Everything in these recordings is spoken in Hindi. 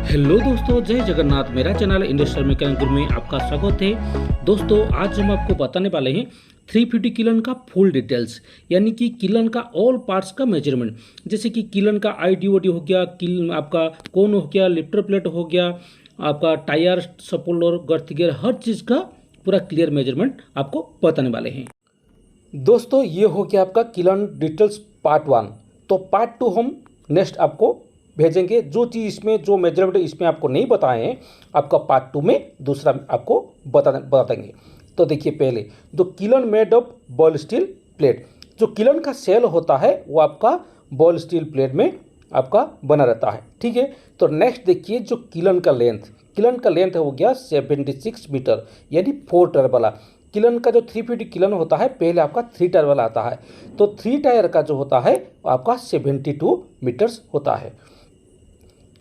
हेलो दोस्तों, जय जगन्नाथ। मेरा चैनल इंडस्ट्रियल मैकेनिक गुरु में आपका स्वागत है। दोस्तों, आज हम आपको बताने वाले हैं 350 किलन का फुल डिटेल्स, यानी कि किलन का ऑल पार्ट्स का मेजरमेंट। जैसे कि किलन का आईडीओडी हो गया, किलन आपका कोन हो गया, लिफ्टर प्लेट हो गया, आपका टायर, सपोलर, गर्थ गियर, हर चीज़ का पूरा क्लियर मेजरमेंट आपको बताने वाले हैं। दोस्तों, ये हो गया आपका किलन डिटेल्स पार्ट 1। तो पार्ट 2 हम नेक्स्ट आपको भेजेंगे। जो चीज़ इसमें, जो मेजरमेंट इसमें आपको नहीं बताए हैं, आपका पार्ट 2 में दूसरा आपको बताएंगे। तो देखिए, पहले जो kiln made of ball steel plate, जो किलन का सेल होता है वो आपका बॉल स्टील प्लेट में आपका बना रहता है। ठीक है, तो नेक्स्ट देखिए, जो किलन का लेंथ हो गया 76 मीटर, यानी 4 टायर वाला। किलन का जो 350 किलन होता है, पहले आपका 3 टायर वाला आता है। तो 3 टायर का जो होता है वो आपका 72 मीटर्स होता है।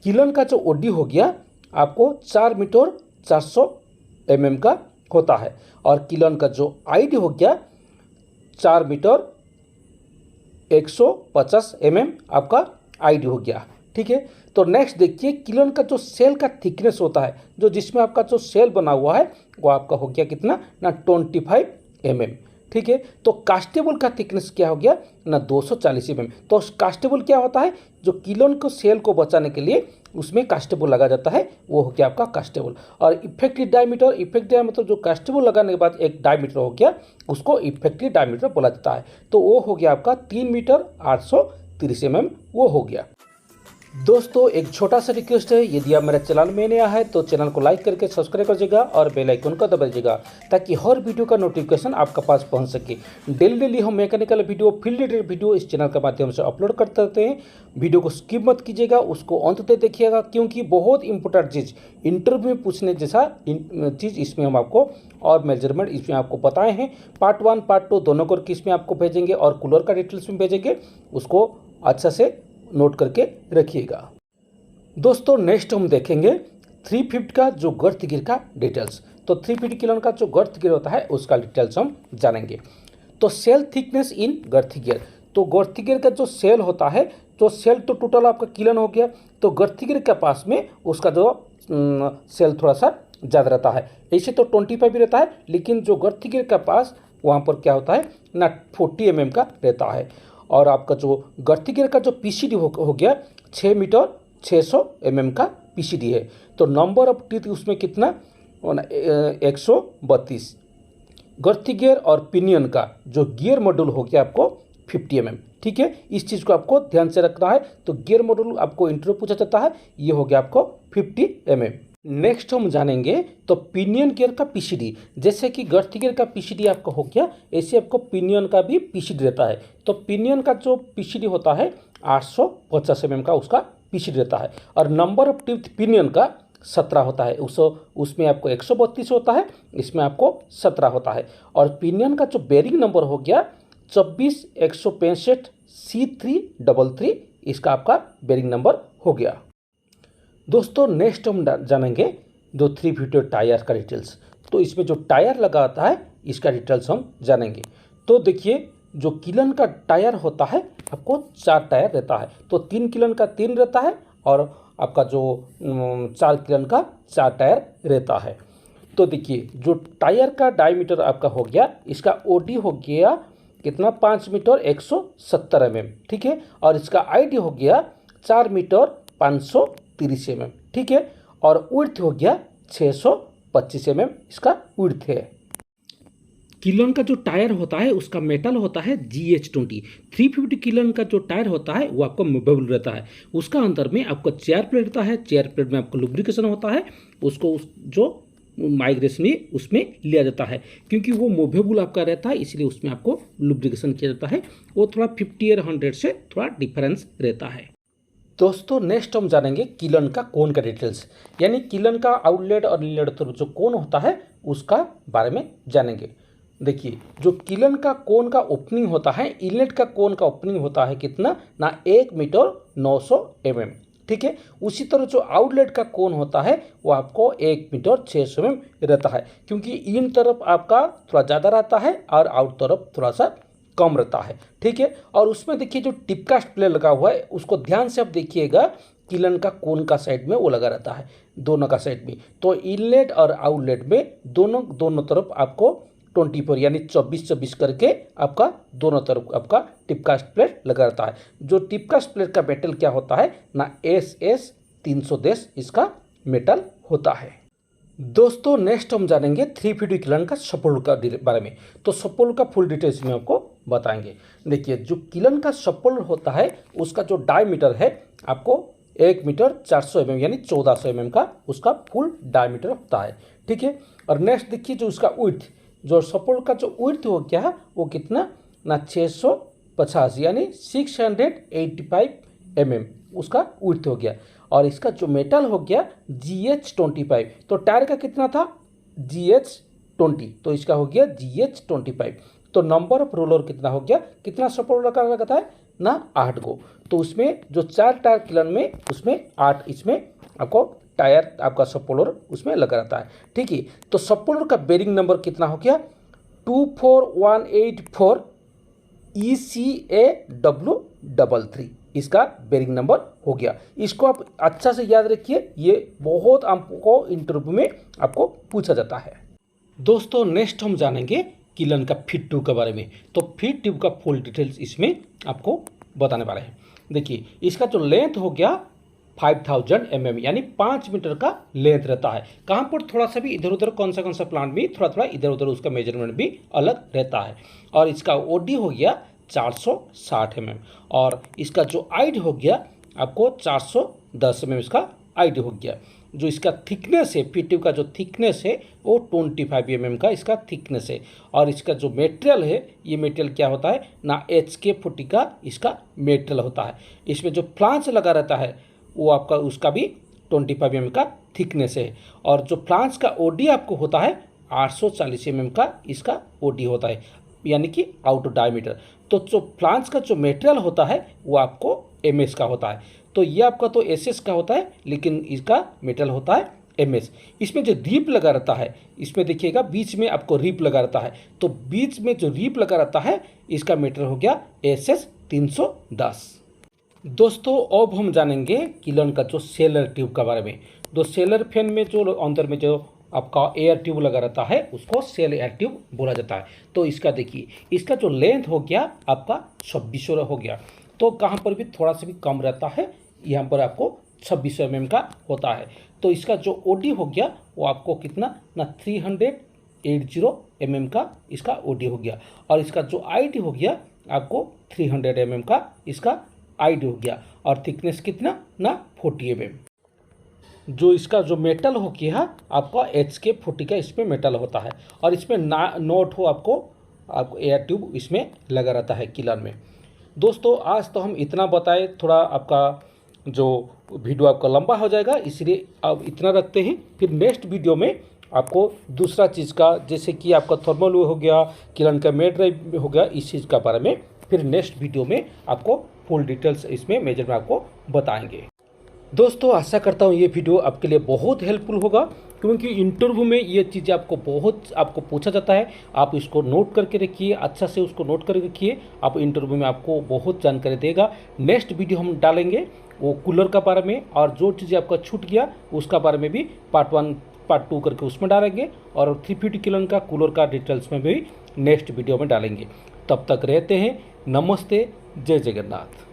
किलन का जो ओडी हो गया आपको 4 मीटर 400 का होता है। और किलन का जो आईडी हो गया 4 मीटर 150 आपका आईडी हो गया। ठीक है, तो नेक्स्ट देखिए, किलन का जो सेल का थिकनेस होता है, जो जिसमें आपका जो सेल बना हुआ है वो आपका हो गया कितना ना 25 ठीक है, तो कास्टेबल का थिकनेस क्या हो गया ना 240 तो कास्टेबल क्या होता है, जो किलन को सेल को बचाने के लिए उसमें कास्टेबल लगा जाता है, वो हो गया आपका कास्टेबल। और इफेक्टिव डायमीटर जो कास्टेबल लगाने के बाद एक डायमीटर हो गया, उसको इफेक्टिव डायमीटर बोला जाता है। तो वो हो गया आपका 3 मीटर 830 वो हो गया। दोस्तों, एक छोटा सा रिक्वेस्ट है, यदि आप मेरे चैनल में नया है तो चैनल को लाइक करके सब्सक्राइब कर दीजिएगा और बेल आइकन को दबा दीजिएगा, ताकि हर वीडियो का नोटिफिकेशन आपके पास पहुंच सके। डेली हम mechanical video, field related video इस चैनल के माध्यम से अपलोड करते रहते हैं। वीडियो को स्किप मत कीजिएगा, उसको अंत तक देखिएगा, क्योंकि बहुत इंपॉर्टेंट चीज़, इंटरव्यू में पूछने जैसा चीज़ इसमें हम आपको और मेजरमेंट इसमें आपको बताए हैं। पार्ट 1 पार्ट 2 दोनों को इसमें आपको भेजेंगे और कूलर का डिटेल्स में भेजेंगे, उसको अच्छा से नोट करके रखिएगा। दोस्तों, नेक्स्ट हम देखेंगे 350 का जो गर्थ गियर का डिटेल्स। तो 350 किलन का जो गर्थ गियर होता है उसका डिटेल्स हम जानेंगे। तो सेल थिकनेस इन गर्थ गियर, तो गर्थ गियर का जो सेल होता है, तो सेल तो टोटल आपका किलन हो गया, तो गर्थ गियर के पास में उसका जो सेल थोड़ा सा ज़्यादा रहता है। ऐसे तो 25 भी रहता है, लेकिन जो गर्थ गियर के पास वहाँ पर क्या होता है ना 40 का रहता है। और आपका जो गर्थ गियर का जो पीसीडी हो गया 6 मीटर 600 का पीसीडी है। तो नंबर ऑफ टीथ उसमें कितना 132। गर्थ गियर और पिनियन का जो गियर मॉड्यूल हो गया आपको 50 ठीक है, इस चीज़ को आपको ध्यान से रखना है। तो गियर मॉड्यूल आपको इंटरव्यू पूछा जाता है, ये हो गया आपको 50 नेक्स्ट हम जानेंगे तो पिनियन गियर का पीसीडी। जैसे कि गर्थ गियर का पीसीडी आपका हो गया, ऐसे आपको पिनियन का भी पीसीडी रहता है। तो पिनियन का जो पीसीडी होता है 850 का उसका पीसीडी रहता है। और नंबर ऑफ टीथ पिनियन का 17 होता है, उसमें आपको 132 होता है, इसमें आपको 17 होता है। और पिनियन का जो बेरिंग नंबर हो गया 24165 C333, इसका आपका बेरिंग नंबर हो गया। दोस्तों, नेक्स्ट हम जानेंगे जो 350 टायर का डिटेल्स। तो इसमें जो टायर लगा होता है इसका डिटेल्स हम जानेंगे। तो देखिए, जो किलन का टायर होता है आपको 4 टायर रहता है। तो 3 किलन का 3 रहता है और आपका जो 4 किलन का 4 टायर रहता है। तो देखिए, जो टायर का डायमीटर आपका हो गया, इसका ओडी हो गया कितना 5 मीटर 170 ठीक है। और इसका आईडी हो गया 4 मीटर 530 ठीक है। और विड्थ हो गया 625 इसका विड्थ है। किलन का जो टायर होता है उसका मेटल होता है GH20। 350 किलन का जो टायर होता है वो आपका मूवेबल रहता है। उसका अंदर में आपका चेयर प्लेट रहता है, चेयर प्लेट में आपका लुब्रिकेशन होता है, उसको जो माइग्रेशन में उसमें लिया जाता है, क्योंकि वो मूवेबल आपका रहता है, इसलिए उसमें आपको लुब्रिकेशन किया जाता है। वो थोड़ा 50 और 100 से थोड़ा डिफरेंस रहता है। दोस्तों, नेक्स्ट हम जानेंगे किलन का कोन का डिटेल्स, यानी किलन का आउटलेट और इनलेट तरफ जो कोन होता है उसका बारे में जानेंगे। देखिए, जो किलन का कोन का ओपनिंग होता है, इनलेट का कोन का ओपनिंग होता है कितना ना 1 मीटर 900 ठीक है। उसी तरह जो आउटलेट का कोन होता है वो आपको 1 मीटर 600 रहता है, क्योंकि इन तरफ आपका थोड़ा ज़्यादा रहता है और आउट तरफ थोड़ा सा कम रहता है। ठीक है, और उसमें देखिए जो टिपकास्ट प्लेट लगा हुआ है उसको ध्यान से आप देखिएगा किलन का कौन का साइड में वो लगा रहता है, दोनों का साइड में। तो इनलेट और आउटलेट में दोनों तरफ आपको 24 यानी 24-24 करके आपका दोनों तरफ आपका टिपकास्ट प्लेट लगा रहता है। जो टिपकास्ट प्लेट का मेटल क्या होता है ना, SS 310 इसका मेटल होता है। दोस्तों नेक्स्ट हम जानेंगे 350 किलन का सपोल का बारे में। तो सपोल का फुल डिटेल्स में आपको बताएंगे। देखिए जो किलन का सपोल होता है उसका जो डायमीटर है आपको 1 मीटर 400 mm यानी 1400 mm का उसका फुल डायमीटर होता है, ठीक है। और नेक्स्ट देखिए जो उसका विड्थ, जो सपोल का जो विड्थ हो गया है वो कितना ना 650 यानी 685 mm उसका विड्थ हो गया। और इसका जो मेटल हो गया GH25। तो टायर का कितना था GH20, तो इसका हो गया GH25। तो नंबर ऑफ रोलर कितना हो गया, कितना सपोल लगाता है ना 8 गो। तो उसमें जो 4 टायर किलन में उसमें 8 इसमें आपको टायर आपका सपोलर उसमें लगा रहता है, ठीक है। तो सपोलर का बेरिंग नंबर कितना हो गया 24184 ECAW33 इसका बेरिंग नंबर हो गया। इसको आप अच्छा से याद रखिए, ये बहुत आपको इंटरव्यू में आपको पूछा जाता है। दोस्तों नेक्स्ट हम जानेंगे किलन का फीड ट्यूब के बारे में। तो फीड ट्यूब का फुल डिटेल्स इसमें आपको बताने वाले हैं। देखिए इसका जो लेंथ हो गया 5000 mm यानी 5 मीटर का लेंथ रहता है। कहाँ पर थोड़ा सा भी इधर उधर कौन सा प्लांट भी थोड़ा इधर उधर उसका मेजरमेंट भी अलग रहता है। और इसका ओडी हो गया 460 mm और इसका जो आइड हो गया आपको 410 mm इसका आइड हो गया। जो इसका थिकनेस है फीड ट्यूब का जो थिकनेस है वो 25 mm का इसका थिकनेस है। और इसका जो मटेरियल है ये मटेरियल क्या होता है ना HK40 का इसका मटेरियल होता है। इसमें जो फ्लांस लगा रहता है वो आपका उसका भी 25 mm का थिकनेस है। और जो फ्लांस का ओडी आपको होता है 840 mm का इसका ओडी होता है यानी कि आउटर डायमीटर। तो जो फ्लांस का जो मटेरियल होता है वो आपको MS का होता है। तो ये आपका तो SS का होता है लेकिन इसका मेटल होता है MS। इसमें जो रीप लगा रहता है इसमें देखिएगा बीच में आपको रीप लगा रहता है। तो बीच में जो रीप लगा रहता है इसका मेटल हो गया SS 310। दोस्तों अब हम जानेंगे किलन का जो सेलर ट्यूब के बारे में। तो सेलर फैन में जो अंदर में जो आपका एयर ट्यूब लगा रहता है उसको सेल एयर ट्यूब बोला जाता है। तो इसका देखिए इसका जो लेंथ हो गया आपका 2600 हो गया। तो कहाँ पर भी थोड़ा सा भी कम रहता है, यहाँ पर आपको 2600 mm का होता है। तो इसका जो ओडी हो गया वो आपको कितना ना 380 mm का इसका ओडी हो गया। और इसका जो आईडी हो गया आपको 300 mm का इसका आईडी हो गया। और थिकनेस कितना ना 40 mm। जो इसका जो मेटल हो गया आपका HK40 का इसमें मेटल होता है। और इसमें नोट हो आपको एयर ट्यूब इसमें लगा रहता है किलन में। दोस्तों आज तो हम इतना बताए, थोड़ा आपका जो वीडियो आपका लंबा हो जाएगा इसलिए अब इतना रखते हैं। फिर नेक्स्ट वीडियो में आपको दूसरा चीज़ का जैसे कि आपका थर्मल हो गया, किलन का मेड ड्राइव हो गया, इस चीज़ का बारे में फिर नेक्स्ट वीडियो में आपको फुल डिटेल्स इसमें मेजर में आपको बताएंगे। दोस्तों आशा करता हूँ ये वीडियो आपके लिए बहुत हेल्पफुल होगा, क्योंकि इंटरव्यू में ये चीज़ें आपको पूछा जाता है। आप इसको नोट करके रखिए, अच्छा से उसको नोट करके रखिए, आप इंटरव्यू में आपको बहुत जानकारी देगा। नेक्स्ट वीडियो हम डालेंगे वो कूलर का बारे में, और जो चीज़ें आपका छूट गया उसका बारे में भी पार्ट 1 पार्ट 2 करके उसमें डालेंगे, और 350 किलन का कूलर का डिटेल्स में भी नेक्स्ट वीडियो में डालेंगे। तब तक रहते हैं, नमस्ते, जय जगन्नाथ।